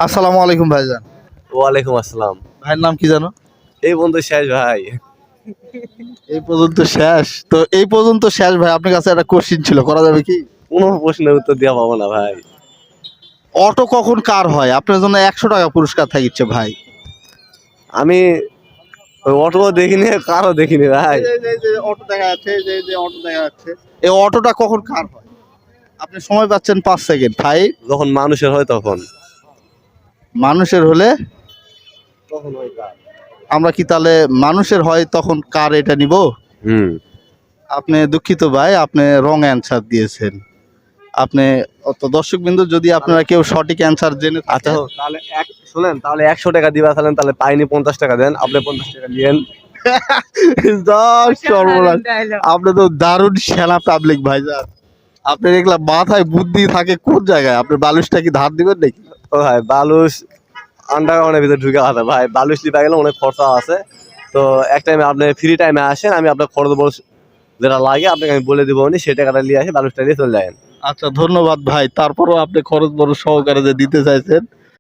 আসসালামু আলাইকুম ভাইজান। ওয়ালাইকুম আসসালাম। ভাইয়ের নাম কি জানো? এই বন্ধু শেষ ভাই। এই পর্যন্ত শেষ। তো এই পর্যন্ত শেষ ভাই, আপনার কাছে একটা কোশ্চিন ছিল, করা যাবে কি? কোনো প্রশ্নের উত্তর দেওয়া পাবো না ভাই। অটো কখন কার হয়? আপনার জন্য 100 টাকা পুরস্কার থাকিচ্ছে ভাই। আমি ওই অটো দেখিনি, কারও দেখিনি ভাই। অটো দেখা যাচ্ছে, অটো দেখা যাচ্ছে, এই অটোটা কখন কার হয়? আপনি সময় পাচ্ছেন 5 সেকেন্ড। ভাই, যখন মানুষের হয় তখন। মানুষের হলে তখন হয় কার? আমরা কি তাহলে মানুষের হয় তখন কার এটা নিব? হুম। আপনি দুঃখিত ভাই, আপনি রং অ্যান্সার দিয়েছেন। আপনি তো দর্শক বিন্দু, যদি আপনারা কেউ সঠিক অ্যান্সার জেনে আচ্ছা থাকেন তাহলে শুনেন, তাহলে 100 টাকা দিবা তাহলে পাইনি 50 টাকা দেন, আপনি 50 টাকা নিয়েন। সর্বনাশ, আপনি তো দারুণ সেনা পাবলিক ভাইজান। আপনি দেখলাম মাথায় বুদ্ধি থাকে কোন জায়গায়? আপনি বালুসটা কি ধার দিবেন নাকি? ও ভাই বালুস আন্ডারগ্রাউন্ডের ভিতরে ঢুকে আছে ভাই, বালুস লিপা গেলে অনেক খরচা আছে। তো এক টাইমে আপনি ফ্রি টাইমে আসেন, আমি আপনার খরচ বরচ যেটা লাগে আপনাকে আমি বলে দিব, সেই টাকাটা নিয়ে আসে বালুসটা নিয়ে চলে যাবেন। আচ্ছা ধন্যবাদ ভাই, তারপরও আপনি খরচ বড় সহকারে যে দিতে চাইছেন